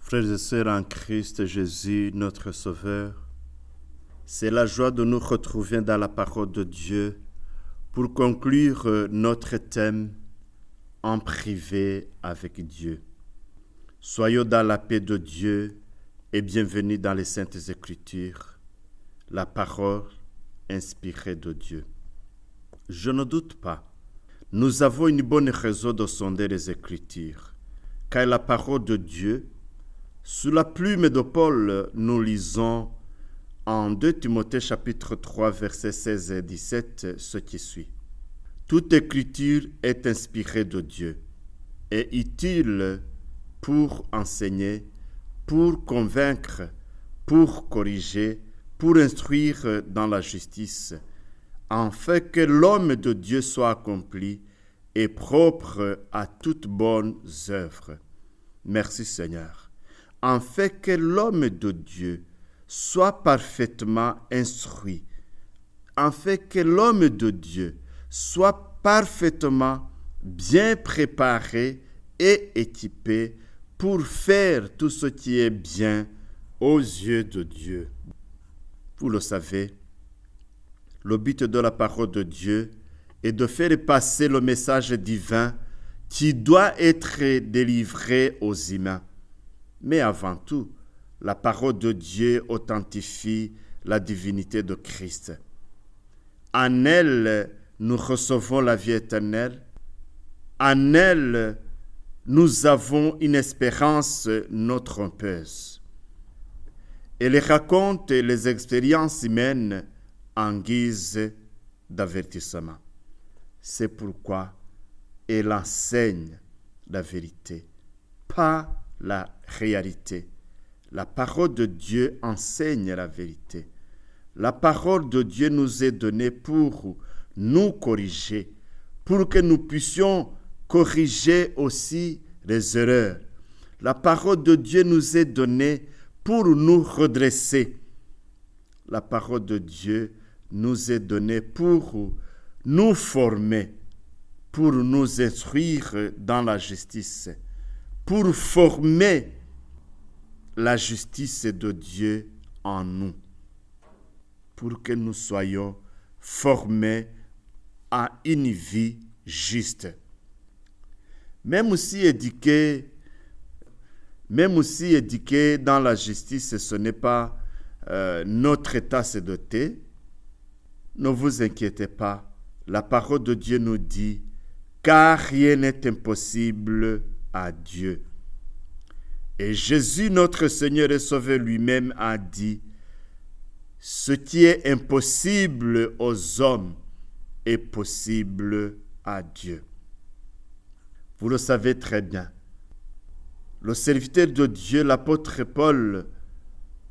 Frères et sœurs en Christ Jésus, notre Sauveur, c'est la joie de nous retrouver dans la parole de Dieu pour conclure notre thème en privé avec Dieu. Soyons dans la paix de Dieu et bienvenue dans les Saintes Écritures, la parole inspirée de Dieu. Je ne doute pas, nous avons une bonne raison de sonder les Écritures, car la parole de Dieu, sous la plume de Paul, nous lisons en 2 Timothée chapitre 3, versets 16 et 17, ce qui suit. Toute écriture est inspirée de Dieu et utile pour enseigner, pour convaincre, pour corriger, pour instruire dans la justice, afin que l'homme de Dieu soit accompli et propre à toutes bonnes œuvres. Merci Seigneur. Afin que l'homme de Dieu soit parfaitement instruit, afin que l'homme de Dieu soit parfaitement bien préparé et équipé pour faire tout ce qui est bien aux yeux de Dieu. Vous le savez, le but de la parole de Dieu est de faire passer le message divin qui doit être délivré aux humains. Mais avant tout, la parole de Dieu authentifie la divinité de Christ. En elle, nous recevons la vie éternelle. En elle, nous avons une espérance non trompeuse. Elle raconte les expériences humaines en guise d'avertissement. C'est pourquoi elle enseigne la vérité, pas la réalité. La parole de Dieu enseigne la vérité. La parole de Dieu nous est donnée pour nous corriger, pour que nous puissions corriger aussi les erreurs. La parole de Dieu nous est donnée pour nous redresser. La parole de Dieu nous est donnée pour nous former, pour nous instruire dans la justice, pour former la justice de Dieu en nous, pour que nous soyons formés à une vie juste. Même aussi éduquer dans la justice, ce n'est pas notre tasse de thé. Ne vous inquiétez pas, la parole de Dieu nous dit « car rien n'est impossible à Dieu ». Et Jésus, notre Seigneur et Sauveur lui-même, a dit « ce qui est impossible aux hommes est possible à Dieu ». Vous le savez très bien. Le serviteur de Dieu, l'apôtre Paul,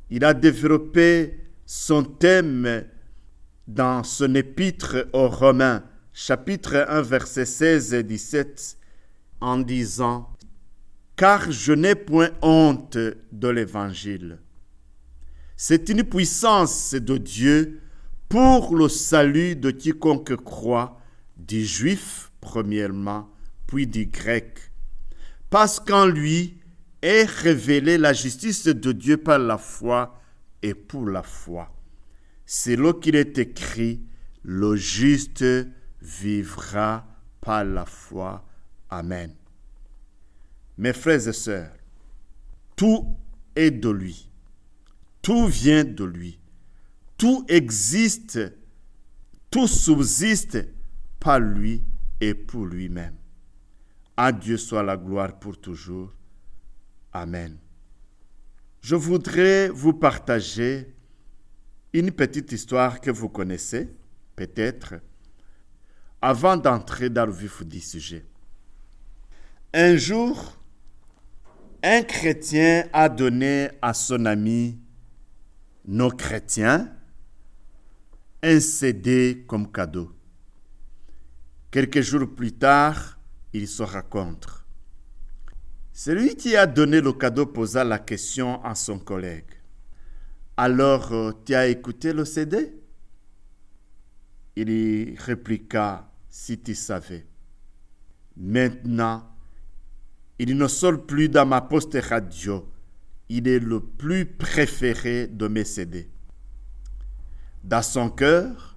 il a développé son thème dans son épître aux Romains, chapitre 1, versets 16 et 17, en disant « car je n'ai point honte de l'Évangile. C'est une puissance de Dieu pour le salut de quiconque croit, du juif premièrement, puis du grec. Parce qu'en lui est révélée la justice de Dieu par la foi et pour la foi. C'est là qu'il est écrit, le juste vivra par la foi. Amen. Mes frères et sœurs, tout est de lui. Tout vient de lui. Tout existe, tout subsiste par lui et pour lui-même. À Dieu soit la gloire pour toujours. Amen. Je voudrais vous partager une petite histoire que vous connaissez, peut-être, avant d'entrer dans le vif du sujet. Un jour, un chrétien a donné à son ami non chrétien un CD comme cadeau. Quelques jours plus tard, ils se rencontrent. Celui qui a donné le cadeau posa la question à son collègue. « Alors, tu as écouté le CD ?» Il y répliqua, « Si tu savais. » Maintenant, il ne sort plus dans ma poste radio il est le plus préféré de mes CD. Dans son cœur,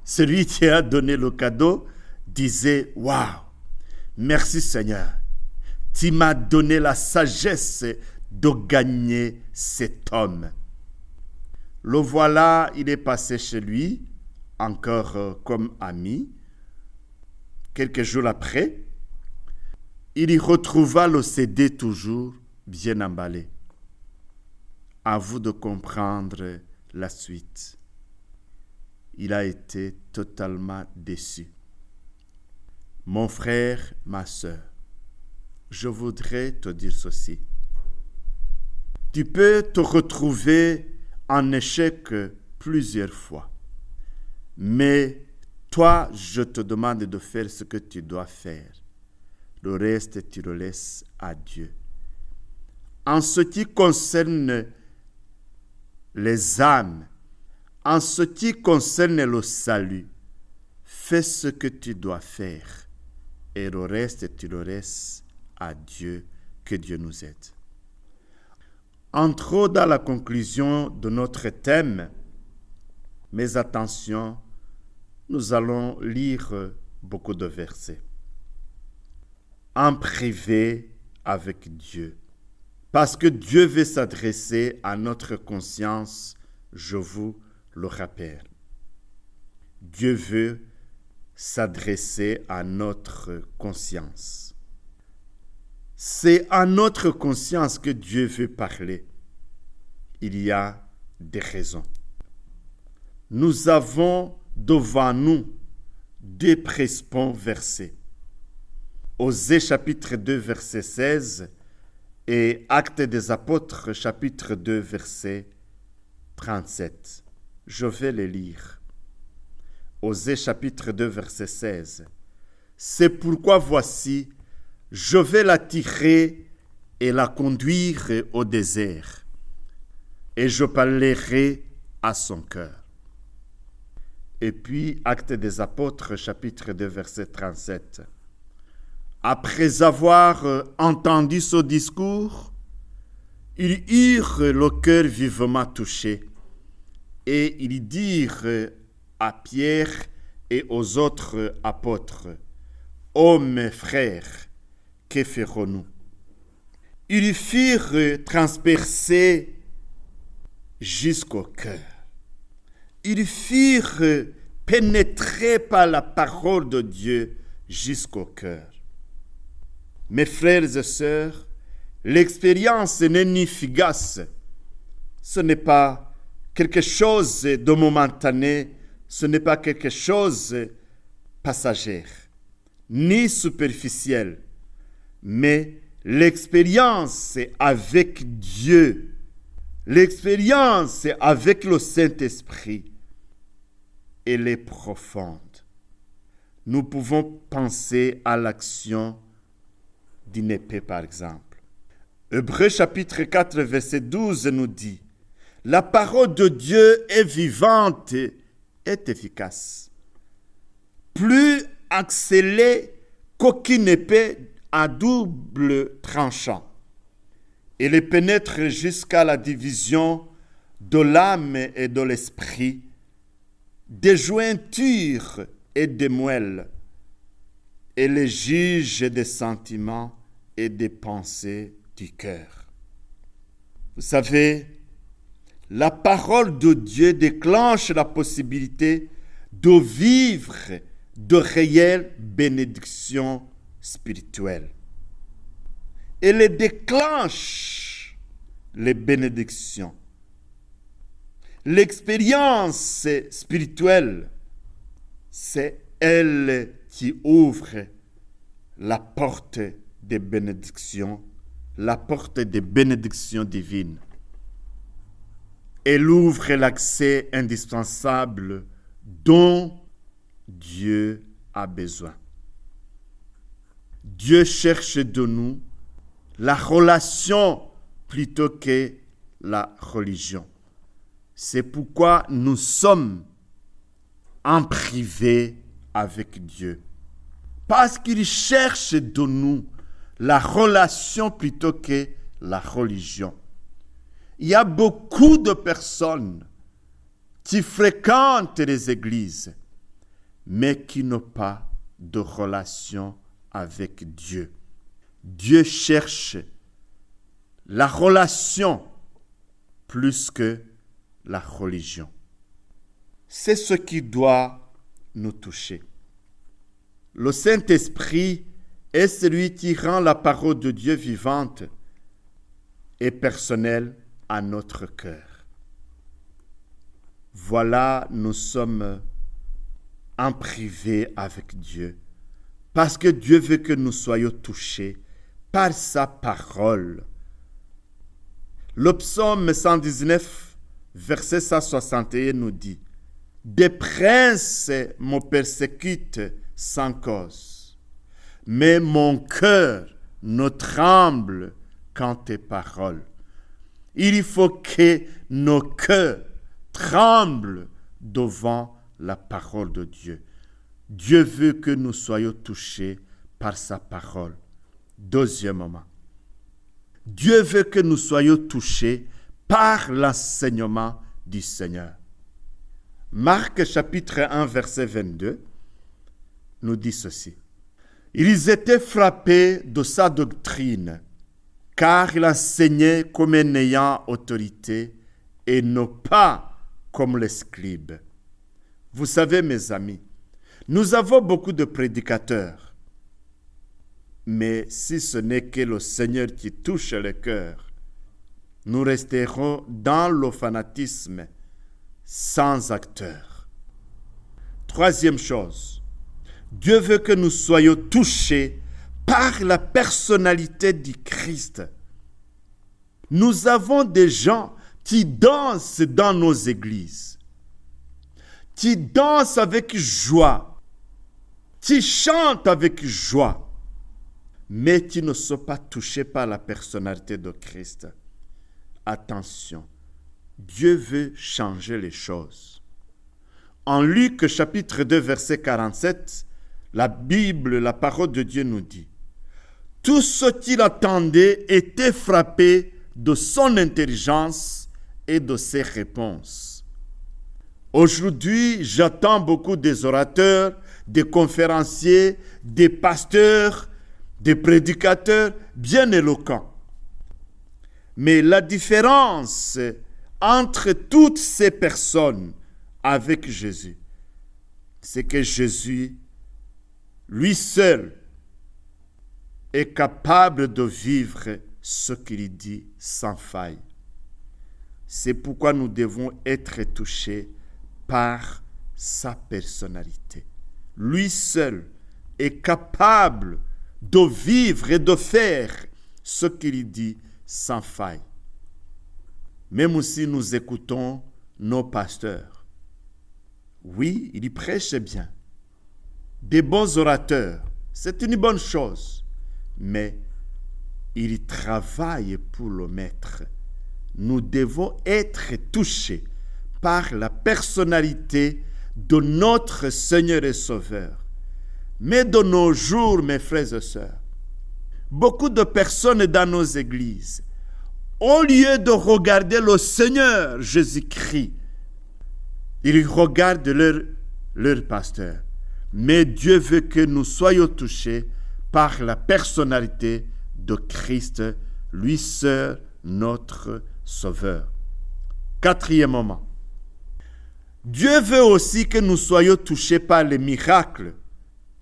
celui qui a donné le cadeau disait « Waouh, merci Seigneur, tu m'as donné la sagesse de gagner cet homme. » Le voilà, il est passé chez lui, encore comme ami. Quelques jours après, il y retrouva le CD toujours bien emballé. À vous de comprendre la suite. Il a été totalement déçu. Mon frère, ma sœur, je voudrais te dire ceci. Tu peux te retrouver en échec plusieurs fois. Mais toi, je te demande de faire ce que tu dois faire. Le reste, tu le laisses à Dieu. En ce qui concerne les âmes, en ce qui concerne le salut, fais ce que tu dois faire. Et le reste, tu le laisses à Dieu. Que Dieu nous aide. Entrons dans la conclusion de notre thème. Mais attention, nous allons lire beaucoup de versets. En privé avec Dieu. Parce que Dieu veut s'adresser à notre conscience, je vous le rappelle. Dieu veut s'adresser à notre conscience. C'est à notre conscience que Dieu veut parler. Il y a des raisons. Nous avons devant nous deux principaux versets. Osée chapitre 2 verset 16 et Actes des Apôtres chapitre 2 verset 37. Je vais les lire. Osée chapitre 2 verset 16. C'est pourquoi voici, je vais la tirer et la conduire au désert, et je parlerai à son cœur. Et puis, Actes des Apôtres, chapitre 2, verset 37. Après avoir entendu ce discours, ils eurent le cœur vivement touché, et ils dirent à Pierre et aux autres apôtres, « Ô mes frères, que ferons-nous » Ils firent transpercer jusqu'au cœur. Ils furent pénétrés par la parole de Dieu jusqu'au cœur. Mes frères et sœurs, l'expérience n'est ni fugace. Ce n'est pas quelque chose de momentané, ce n'est pas quelque chose de passager, ni superficiel. Mais l'expérience avec Dieu, l'expérience avec le Saint-Esprit, elle est profonde. Nous pouvons penser à l'action d'une épée, par exemple. Hébreux chapitre 4, verset 12 nous dit « La parole de Dieu est vivante et efficace, plus accélérée qu'aucune épée à double tranchant. Elle pénètre jusqu'à la division de l'âme et de l'esprit, des jointures et des moelles. Elle juge des sentiments et des pensées du cœur. » Vous savez, la parole de Dieu déclenche la possibilité de vivre de réelles bénédictions spirituelles. Elle déclenche les bénédictions. L'expérience spirituelle, c'est elle qui ouvre la porte des bénédictions, la porte des bénédictions divines. Elle ouvre l'accès indispensable dont Dieu a besoin. Dieu cherche de nous la relation plutôt que la religion. C'est pourquoi nous sommes en privé avec Dieu. Parce qu'il cherche de nous la relation plutôt que la religion. Il y a beaucoup de personnes qui fréquentent les églises, mais qui n'ont pas de relation avec Dieu. Dieu cherche la relation plus que la religion. C'est ce qui doit nous toucher. Le Saint-Esprit est celui qui rend la parole de Dieu vivante et personnelle à notre cœur. Voilà, nous sommes en privé avec Dieu, parce que Dieu veut que nous soyons touchés par sa parole. Le psaume 119, verset 161 nous dit « Des princes me persécutent sans cause, mais mon cœur ne tremble qu'en tes paroles. » Il faut que nos cœurs tremblent devant la parole de Dieu. Dieu veut que nous soyons touchés par sa parole. Deuxièmement, Dieu veut que nous soyons touchés par l'enseignement du Seigneur. Marc chapitre 1 verset 22 nous dit ceci. Ils étaient frappés de sa doctrine, car il enseignait comme un ayant autorité et non pas comme les scribes. Vous savez, mes amis, nous avons beaucoup de prédicateurs, mais si ce n'est que le Seigneur qui touche le cœur, nous resterons dans le fanatisme sans acteur. Troisième chose, Dieu veut que nous soyons touchés par la personnalité du Christ. Nous avons des gens qui dansent dans nos églises, qui dansent avec joie, qui chantent avec joie, mais qui ne sont pas touchés par la personnalité de Christ. Attention, Dieu veut changer les choses. En Luc chapitre 2, verset 47, la Bible, la parole de Dieu nous dit « Tous ceux qui l'attendaient étaient frappés de son intelligence et de ses réponses. » Aujourd'hui, j'attends beaucoup des orateurs, des conférenciers, des pasteurs, des prédicateurs bien éloquents. Mais la différence entre toutes ces personnes avec Jésus, c'est que Jésus, lui seul, est capable de vivre ce qu'il dit sans faille. C'est pourquoi nous devons être touchés par sa personnalité. Lui seul est capable de vivre et de faire ce qu'il dit sans faille. Même si nous écoutons nos pasteurs, oui, ils prêchent bien. Des bons orateurs, c'est une bonne chose, mais ils travaillent pour le maître. Nous devons être touchés par la personnalité de notre Seigneur et Sauveur. Mais de nos jours, mes frères et sœurs, beaucoup de personnes dans nos églises, au lieu de regarder le Seigneur Jésus-Christ, ils regardent leur pasteur. Mais Dieu veut que nous soyons touchés par la personnalité de Christ, lui seul, notre Sauveur. Quatrièmement, Dieu veut aussi que nous soyons touchés par les miracles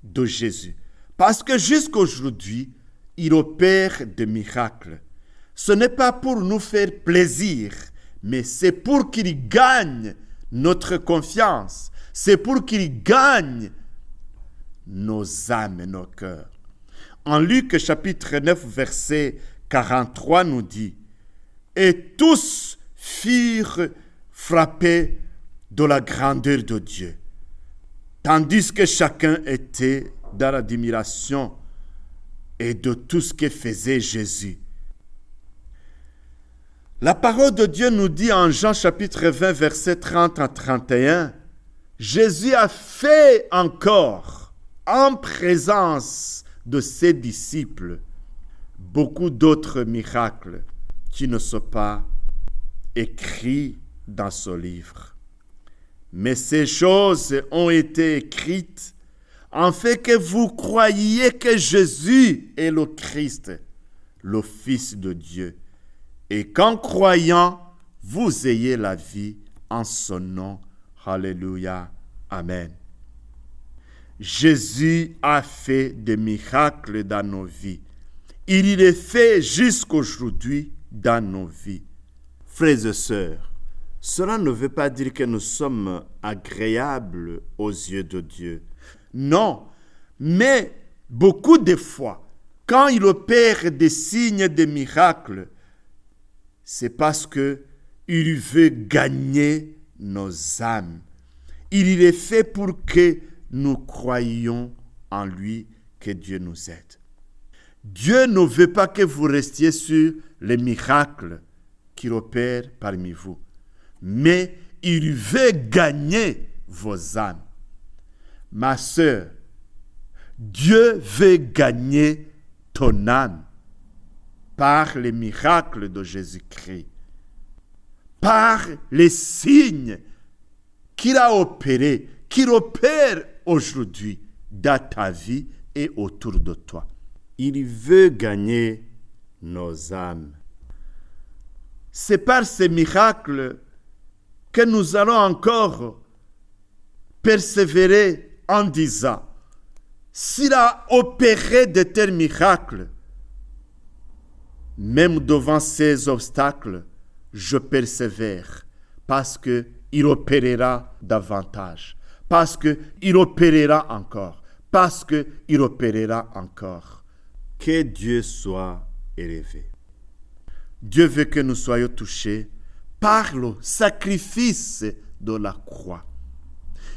de Jésus. Parce que jusqu'à aujourd'hui, il opère des miracles. Ce n'est pas pour nous faire plaisir, mais c'est pour qu'il gagne notre confiance. C'est pour qu'il gagne nos âmes et nos cœurs. En Luc chapitre 9, verset 43 nous dit « Et tous furent frappés de la grandeur de Dieu, tandis que chacun était dans l'admiration et de tout ce que faisait Jésus. » La parole de Dieu nous dit en Jean chapitre 20, verset 30 à 31, « Jésus a fait encore, en présence de ses disciples, beaucoup d'autres miracles qui ne sont pas écrit dans ce livre. Mais ces choses ont été écrites en fait que vous croyiez que Jésus est le Christ, le Fils de Dieu, et qu'en croyant, vous ayez la vie en son nom. Alléluia. Amen. Jésus a fait des miracles dans nos vies. Il les fait jusqu'aujourd'hui dans nos vies. Frères et sœurs, cela ne veut pas dire que nous sommes agréables aux yeux de Dieu. Non, mais beaucoup de fois, quand il opère des signes, des miracles, c'est parce que il veut gagner nos âmes. Il les fait pour que nous croyions en lui, que Dieu nous aide. Dieu ne veut pas que vous restiez sur les miracles qu'il opère parmi vous, mais il veut gagner vos âmes. Ma sœur, Dieu veut gagner ton âme par les miracles de Jésus-Christ, par les signes qu'il a opérés, qu'il opère aujourd'hui dans ta vie et autour de toi. Il veut gagner nos âmes. C'est par ces miracles que nous allons encore persévérer en disant, s'il a opéré de tels miracles, même devant ces obstacles, je persévère parce qu'il opérera davantage, parce qu'il opérera encore, parce qu'il opérera encore. Que Dieu soit élevé. Dieu veut que nous soyons touchés par le sacrifice de la croix.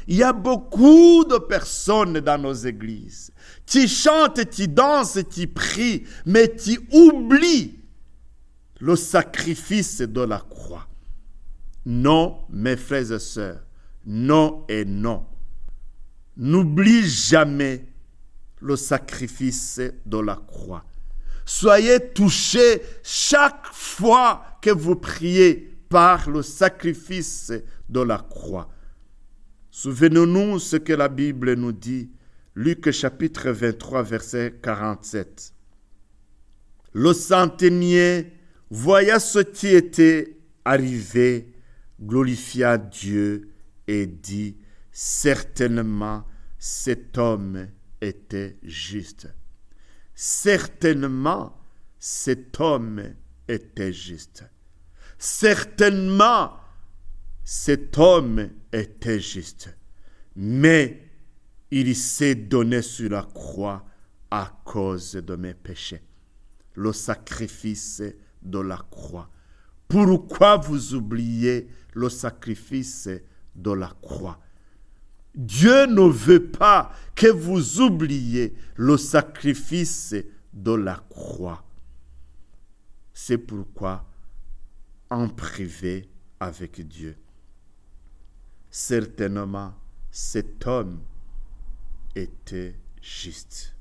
Il y a beaucoup de personnes dans nos églises qui chantent, qui dansent, qui prient, mais qui oublient le sacrifice de la croix. Non, mes frères et sœurs, non et non. N'oublie jamais le sacrifice de la croix. Soyez touchés chaque fois que vous priez par le sacrifice de la croix. Souvenons-nous ce que la Bible nous dit, Luc chapitre 23, verset 47. Le centenier voya ce qui était arrivé, glorifia Dieu et dit, certainement cet homme était juste. Certainement cet homme était juste. Certainement cet homme était juste. Mais il s'est donné sur la croix à cause de mes péchés. Le sacrifice de la croix. Pourquoi vous oubliez le sacrifice de la croix? Dieu ne veut pas que vous oubliez le sacrifice de la croix. C'est pourquoi, en privé avec Dieu, certainement cet homme était juste.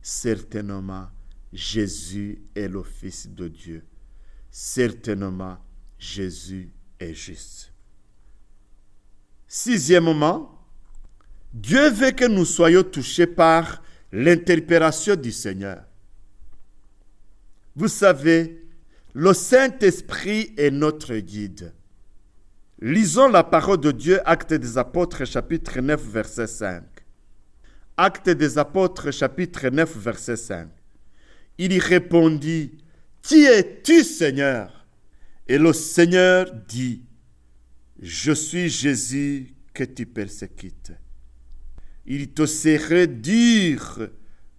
Certainement Jésus est le Fils de Dieu. Certainement Jésus est juste. Sixièmement, Dieu veut que nous soyons touchés par l'interpellation du Seigneur. Vous savez, le Saint-Esprit est notre guide. Lisons la parole de Dieu, Actes des Apôtres, chapitre 9, verset 5. Actes des Apôtres, chapitre 9, verset 5. Il y répondit, « Qui es-tu, Seigneur ?» Et le Seigneur dit, « Je suis Jésus que tu persécutes. Il te serait dur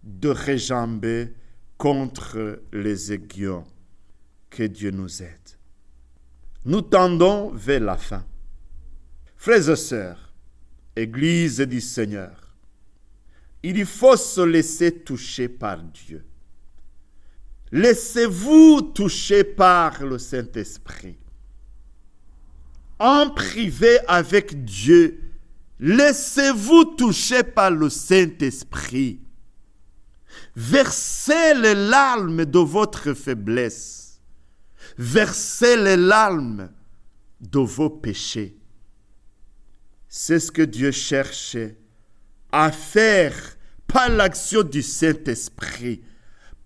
de réjamber contre les aiguillons. Que Dieu nous aide. » Nous tendons vers la fin. Frères et sœurs, Église du Seigneur, il faut se laisser toucher par Dieu. Laissez-vous toucher par le Saint-Esprit. En privé avec Dieu, laissez-vous toucher par le Saint-Esprit. Versez les larmes de votre faiblesse. verser les larmes de vos péchés. C'est ce que Dieu cherche à faire par l'action du Saint-Esprit,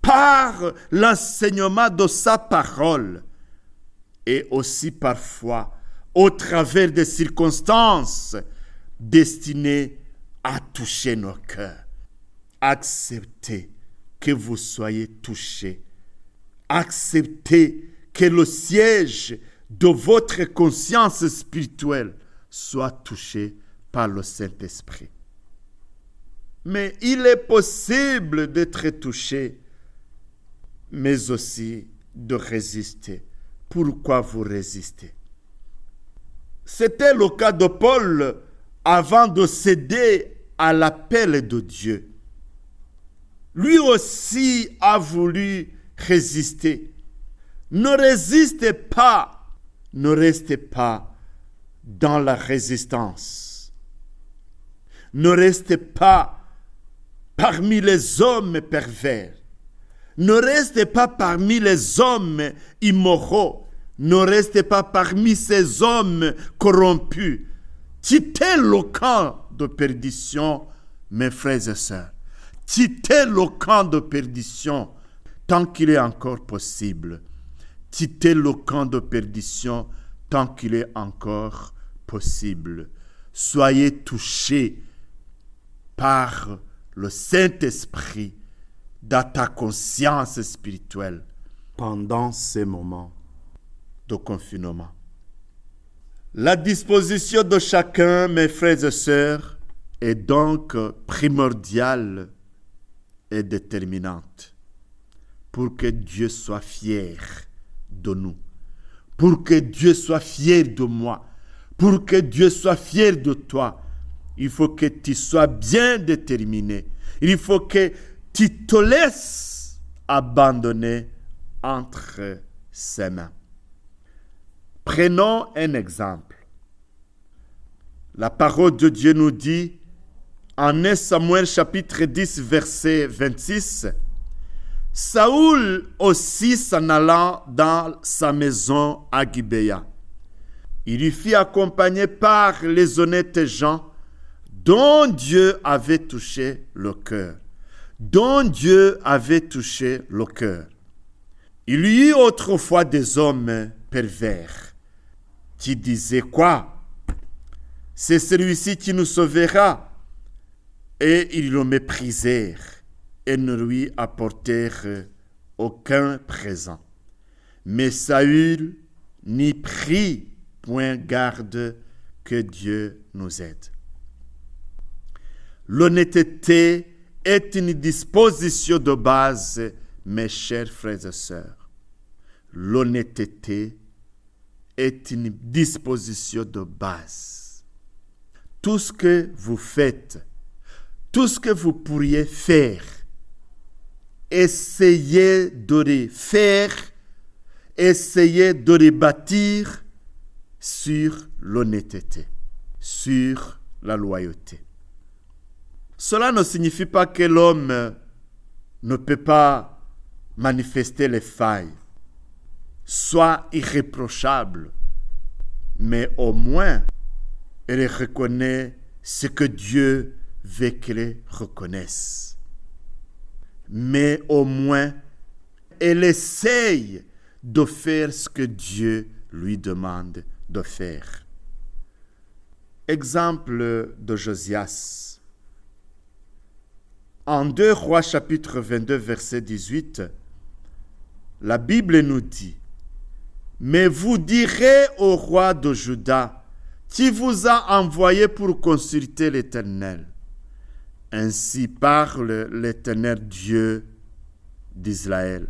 par l'enseignement de sa parole et aussi parfois au travers des circonstances destinées à toucher nos cœurs. Acceptez que vous soyez touchés. Acceptez que le siège de votre conscience spirituelle soit touché par le Saint-Esprit. Mais il est possible d'être touché, mais aussi de résister. Pourquoi vous résistez? C'était le cas de Paul avant de céder à l'appel de Dieu. Lui aussi a voulu résister. Ne résistez pas, ne restez pas dans la résistance. Ne restez pas parmi les hommes pervers. Ne restez pas parmi les hommes immoraux. Ne restez pas parmi ces hommes corrompus. Quittez le camp de perdition, mes frères et sœurs. Quittez le camp de perdition tant qu'il est encore possible. Quittez le camp de perdition tant qu'il est encore possible. Soyez touchés par le Saint-Esprit dans ta conscience spirituelle pendant ces moments de confinement. La disposition de chacun, mes frères et sœurs, est donc primordiale et déterminante pour que Dieu soit fier de nous, pour que Dieu soit fier de moi, pour que Dieu soit fier de toi. Il faut que tu sois bien déterminé. Il faut que tu te laisses abandonner entre ses mains. Prenons un exemple. La parole de Dieu nous dit en 1 Samuel chapitre 10 verset 26, Saoul aussi s'en allant dans sa maison à Gibéa. Il y fut accompagné par les honnêtes gens dont Dieu avait touché le cœur. Dont Dieu avait touché le cœur. Il y eut autrefois des hommes pervers qui disaient quoi? C'est celui-ci qui nous sauvera. Et ils le méprisèrent et ne lui apportèrent aucun présent. Mais Saül n'y prit point garde, que Dieu nous aide. L'honnêteté est une disposition de base, mes chers frères et sœurs. L'honnêteté est une disposition de base. Tout ce que vous faites, tout ce que vous pourriez faire, essayez de le faire, essayez de le bâtir sur l'honnêteté, sur la loyauté. Cela ne signifie pas que l'homme ne peut pas manifester les failles, soit irréprochable, mais au moins, elle reconnaît ce que Dieu veut qu'elle reconnaisse. Mais au moins, elle essaye de faire ce que Dieu lui demande de faire. Exemple de Josias. En 2 Rois chapitre 22 verset 18, la Bible nous dit « Mais vous direz au roi de Juda qui vous a envoyé pour consulter l'Éternel. Ainsi parle l'Éternel Dieu d'Israël.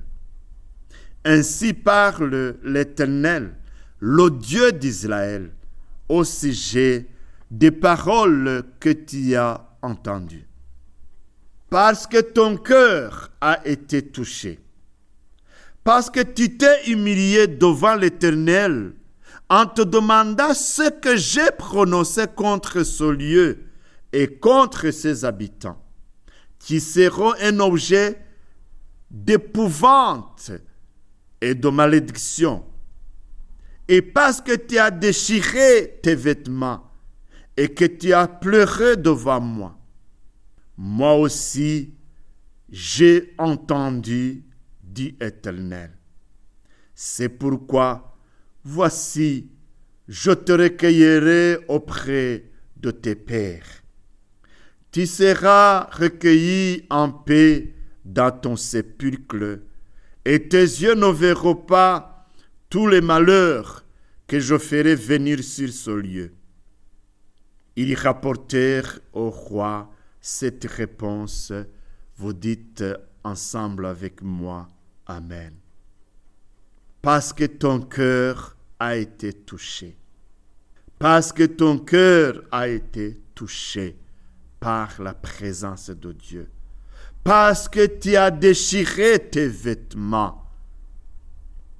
Ainsi parle l'Éternel, le Dieu d'Israël, au sujet des paroles que tu as entendues. Parce que ton cœur a été touché, parce que tu t'es humilié devant l'Éternel en te demandant ce que j'ai prononcé contre ce lieu et contre ses habitants, qui seront un objet d'épouvante et de malédiction et parce que tu as déchiré tes vêtements et que tu as pleuré devant moi, moi aussi, j'ai entendu, dit l'Éternel. C'est pourquoi, voici, je te recueillerai auprès de tes pères. Tu seras recueilli en paix dans ton sépulcre, et tes yeux ne verront pas tous les malheurs que je ferai venir sur ce lieu. Ils rapportèrent au roi cette réponse. Vous dites ensemble avec moi, Amen. Parce que ton cœur a été touché. Parce que ton cœur a été touché par la présence de Dieu. Parce que tu as déchiré tes vêtements.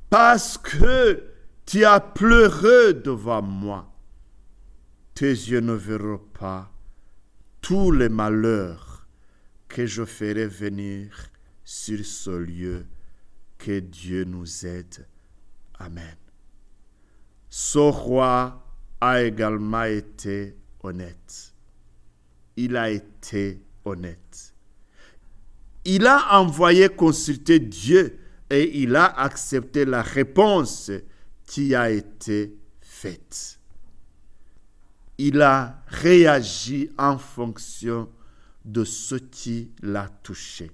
Parce que tu as pleuré devant moi. Tes yeux ne verront pas tous les malheurs que je ferai venir sur ce lieu. Que Dieu nous aide. Amen. Ce roi a également été honnête. Il a été honnête. Il a envoyé consulter Dieu et il a accepté la réponse qui a été faite. Il a réagi en fonction de ce qui l'a touché.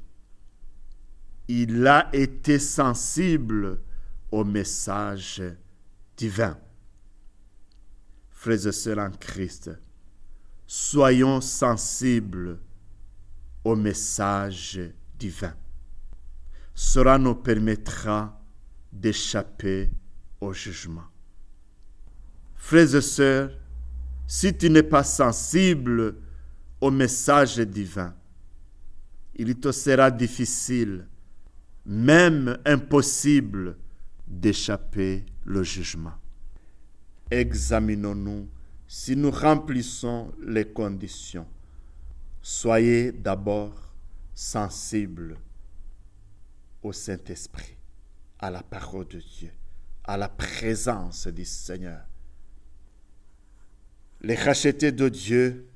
Il a été sensible au message divin. Frères et sœurs en Christ, soyons sensibles au message divin. Cela nous permettra d'échapper au jugement. Frères et sœurs, si tu n'es pas sensible au message divin, il te sera difficile, même impossible, d'échapper le jugement. Examinons-nous si nous remplissons les conditions. Soyez d'abord sensibles au Saint-Esprit, à la parole de Dieu, à la présence du Seigneur. Les rachetés de Dieu,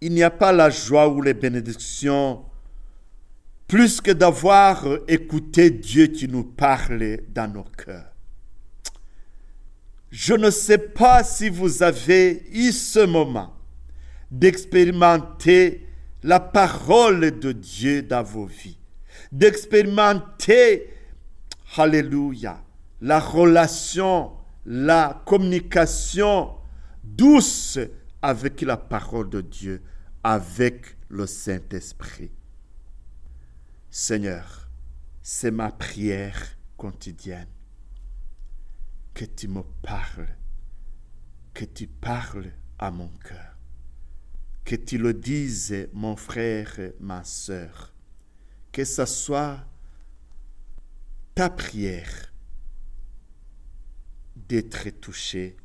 il n'y a pas la joie ou les bénédictions plus que d'avoir écouté Dieu qui nous parle dans nos cœurs. Je ne sais pas si vous avez eu ce moment d'expérimenter la parole de Dieu dans vos vies, d'expérimenter, alléluia, la relation, la communication douce avec la parole de Dieu, avec le Saint-Esprit. Seigneur, c'est ma prière quotidienne. Que tu me parles, que tu parles à mon cœur, que tu le dises, mon frère, ma sœur, que ce soit ta prière d'être touché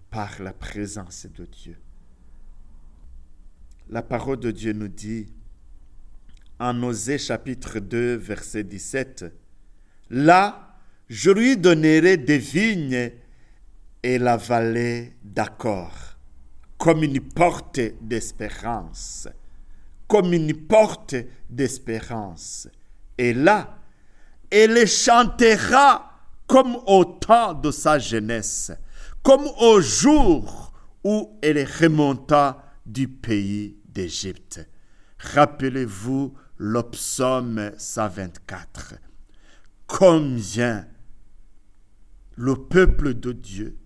par la présence de Dieu. La parole de Dieu nous dit, en Osée chapitre 2, verset 17, « Là, je lui donnerai des vignes et la vallée d'Accord, comme une porte d'espérance, comme une porte d'espérance. Et là, elle les chantera comme au temps de sa jeunesse, comme au jour où elle remonta du pays d'Égypte. » Rappelez-vous le psaume 124. Combien le peuple de Dieu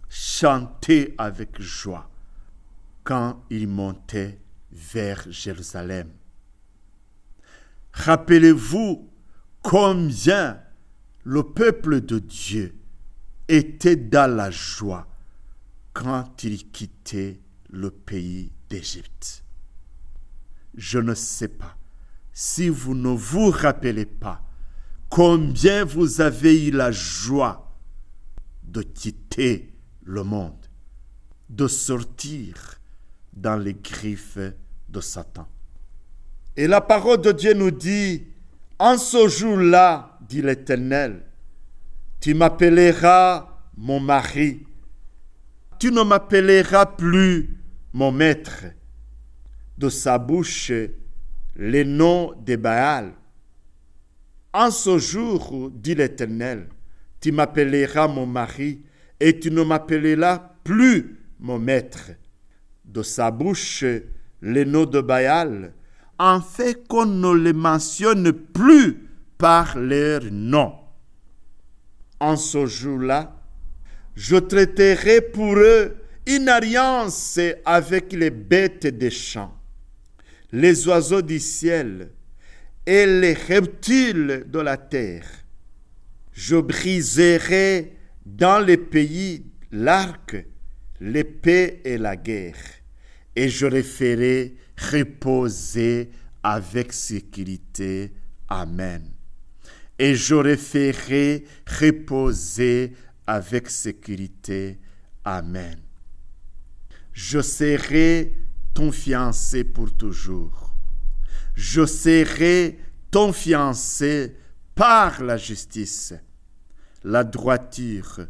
chantait avec joie quand il montait vers Jérusalem. Rappelez-vous combien le peuple de Dieu était dans la joie quand il quittait le pays d'Égypte. Je ne sais pas si vous ne vous rappelez pas combien vous avez eu la joie de quitter le monde, de sortir dans les griffes de Satan. Et la parole de Dieu nous dit, en ce jour-là, dit l'Éternel, Tu m'appelleras mon mari. Tu ne m'appelleras plus mon maître. De sa bouche, les noms de Baal. En ce jour, dit l'Éternel, tu m'appelleras mon mari et tu ne m'appelleras plus mon maître. De sa bouche, les noms de Baal, en fait qu'on ne les mentionne plus par leur nom. En ce jour-là, je traiterai pour eux une alliance avec les bêtes des champs, les oiseaux du ciel et les reptiles de la terre. Je briserai dans les pays l'arc, l'épée et la guerre, et je les ferai reposer avec sécurité. Amen. Et je les ferai reposer avec sécurité. Amen. Je serai ton fiancé pour toujours. Je serai ton fiancé par la justice, la droiture,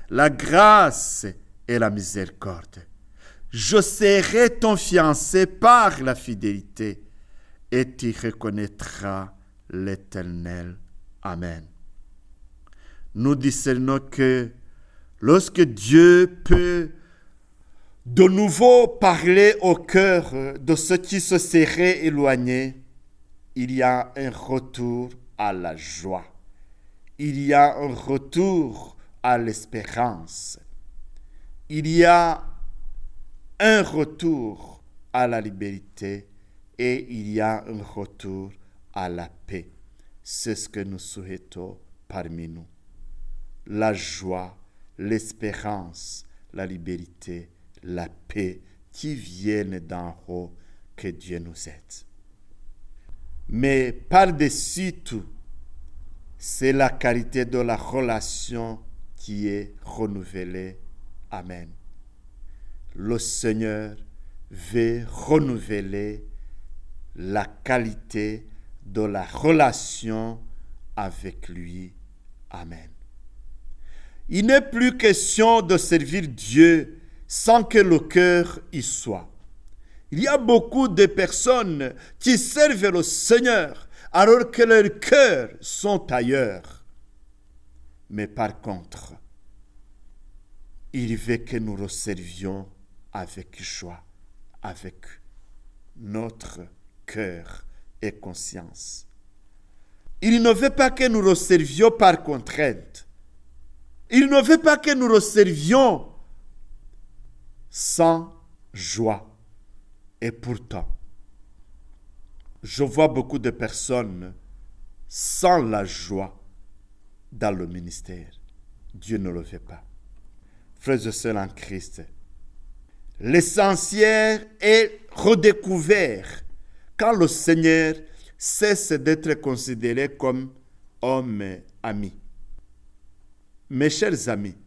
la grâce et la miséricorde. Je serai ton fiancé par la fidélité et tu reconnaîtras l'Éternel. Amen. Nous discernons que lorsque Dieu peut de nouveau parler au cœur de ceux qui se seraient éloignés, il y a un retour à la joie. Il y a un retour à l'espérance. Il y a un retour à la liberté et il y a un retour à la paix. C'est ce que nous souhaitons parmi nous. La joie, l'espérance, la liberté, la paix qui viennent d'en haut, que Dieu nous aide. Mais par-dessus tout, c'est la qualité de la relation qui est renouvelée. Amen. Le Seigneur veut renouveler la qualité de la relation avec lui. Amen. Il n'est plus question de servir Dieu sans que le cœur y soit. Il y a beaucoup de personnes qui servent le Seigneur alors que leurs cœurs sont ailleurs. Mais par contre, il veut que nous le servions avec joie, avec notre cœur et conscience. Il ne veut pas que nous le servions par contrainte. Il ne veut pas que nous le servions sans joie. Et pourtant, je vois beaucoup de personnes sans la joie dans le ministère. Dieu ne le veut pas. Frères et sœurs en Christ, l'essentiel est redécouvert quand le Seigneur cesse d'être considéré comme homme ami. Mes chers amis,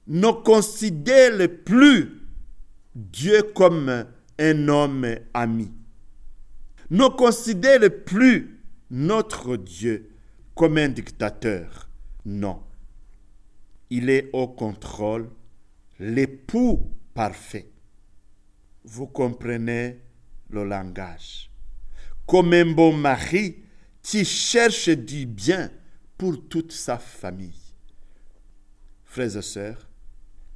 ne considérez plus Dieu comme un homme ami. Ne considérez plus notre Dieu comme un dictateur. Non. Il est au contrôle, l'époux parfait. Vous comprenez le langage. Comme un bon mari qui cherche du bien pour toute sa famille. Frères et sœurs,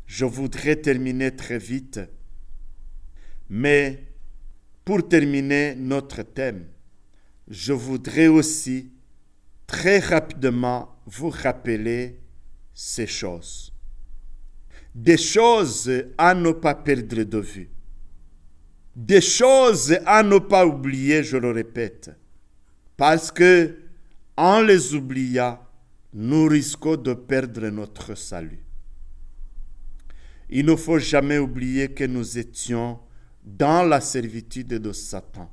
je voudrais terminer très vite, mais pour terminer notre thème, je voudrais aussi très rapidement vous rappeler ces choses. Des choses à ne pas perdre de vue. Des choses à ne pas oublier, je le répète. Parce que, en les oubliant, nous risquons de perdre notre salut. Il ne faut jamais oublier que nous étions dans la servitude de Satan.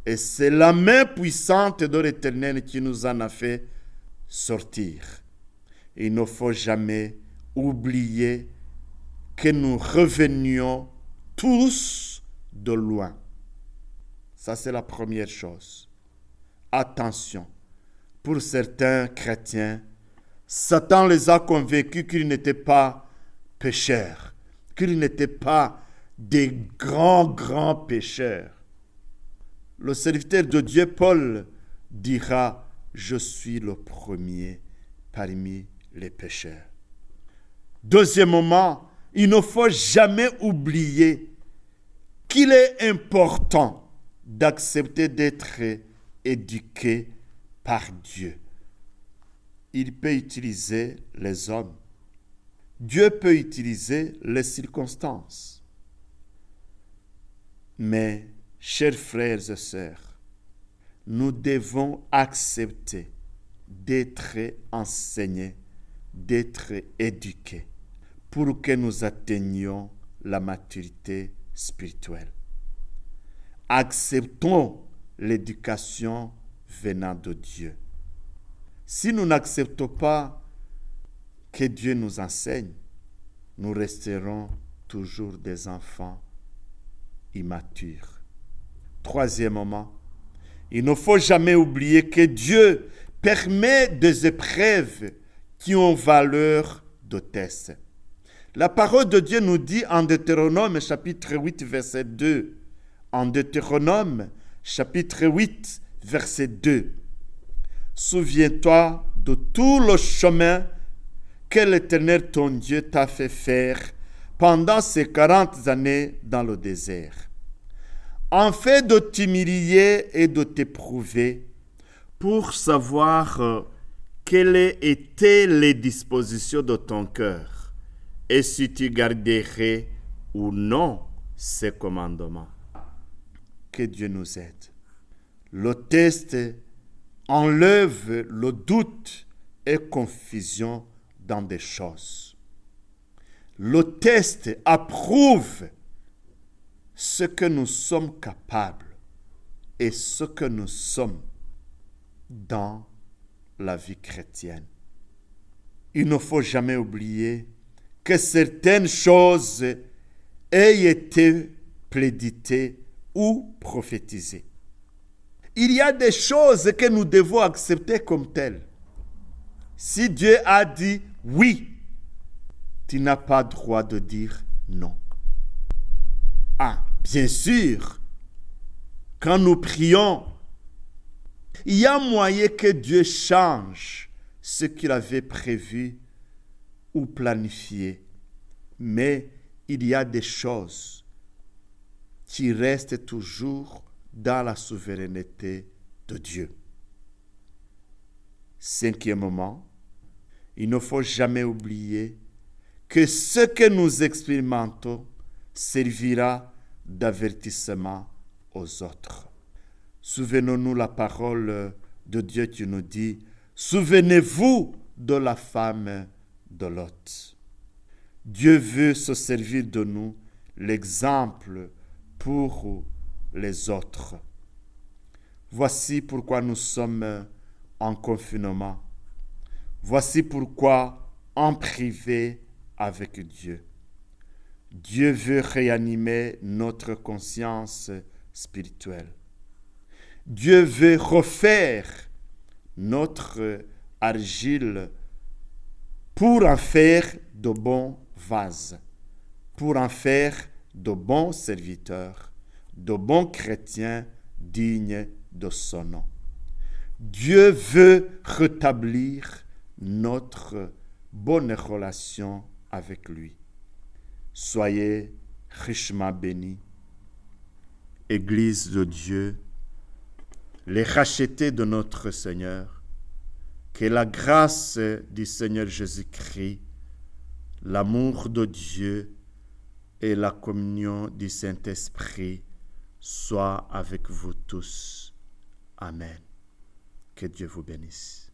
Et c'est la main puissante de l'Éternel qui nous en a fait sortir. Il ne faut jamais oublier que nous revenions tous de loin. Ça, c'est la première chose. Attention, pour certains chrétiens, Satan les a convaincus qu'ils n'étaient pas pécheurs, qu'ils n'étaient pas des grands pécheurs. Le serviteur de Dieu, Paul, dira « Je suis le premier parmi les pécheurs ». Deuxièmement, il ne faut jamais oublier qu'il est important d'accepter d'être éduqué par Dieu. Il peut utiliser les hommes. Dieu peut utiliser les circonstances. Mais, chers frères et sœurs, nous devons accepter d'être enseignés, d'être éduqués pour que nous atteignions la maturité spirituelle. Acceptons l'éducation venant de Dieu. Si nous n'acceptons pas que Dieu nous enseigne, nous resterons toujours des enfants immatures. Troisièmement, il ne faut jamais oublier que Dieu permet des épreuves qui ont valeur de test. La parole de Dieu nous dit en Deutéronome chapitre 8 verset 2, en Deutéronome chapitre 8 verset 2, souviens-toi de tout le chemin que l'Éternel ton Dieu t'a fait faire pendant ces 40 années dans le désert, en fait de t'humilier et de t'éprouver pour savoir quelles étaient les dispositions de ton cœur et si tu garderais ou non ces commandements. Que Dieu nous aide. Le test enlève le doute et confusion dans des choses. Le test approuve ce que nous sommes capables et ce que nous sommes dans la vie chrétienne. Il ne faut jamais oublier que certaines choses aient été prédictées ou prophétisées. Il y a des choses que nous devons accepter comme telles. Si Dieu a dit oui, tu n'as pas droit de dire non. Ah, bien sûr, quand nous prions, il y a moyen que Dieu change ce qu'il avait prévu ou planifié. Mais il y a des choses qui restent toujours dans la souveraineté de Dieu. Cinquièmement, il ne faut jamais oublier que ce que nous expérimentons servira d'avertissement aux autres. Souvenons-nous la parole de Dieu qui nous dit « Souvenez-vous de la femme de Lot ». Dieu veut se servir de nous, l'exemple pour les autres. Voici pourquoi nous sommes en confinement. Voici pourquoi en privé avec Dieu. Dieu veut réanimer notre conscience spirituelle. Dieu veut refaire notre argile pour en faire de bons vases, pour en faire de bons serviteurs, de bons chrétiens dignes de son nom. Dieu veut rétablir notre bonne relation avec lui. Soyez richement bénis. Église de Dieu, les rachetés de notre Seigneur, que la grâce du Seigneur Jésus-Christ, l'amour de Dieu et la communion du Saint-Esprit soient avec vous tous. Amen. Que Dieu vous bénisse.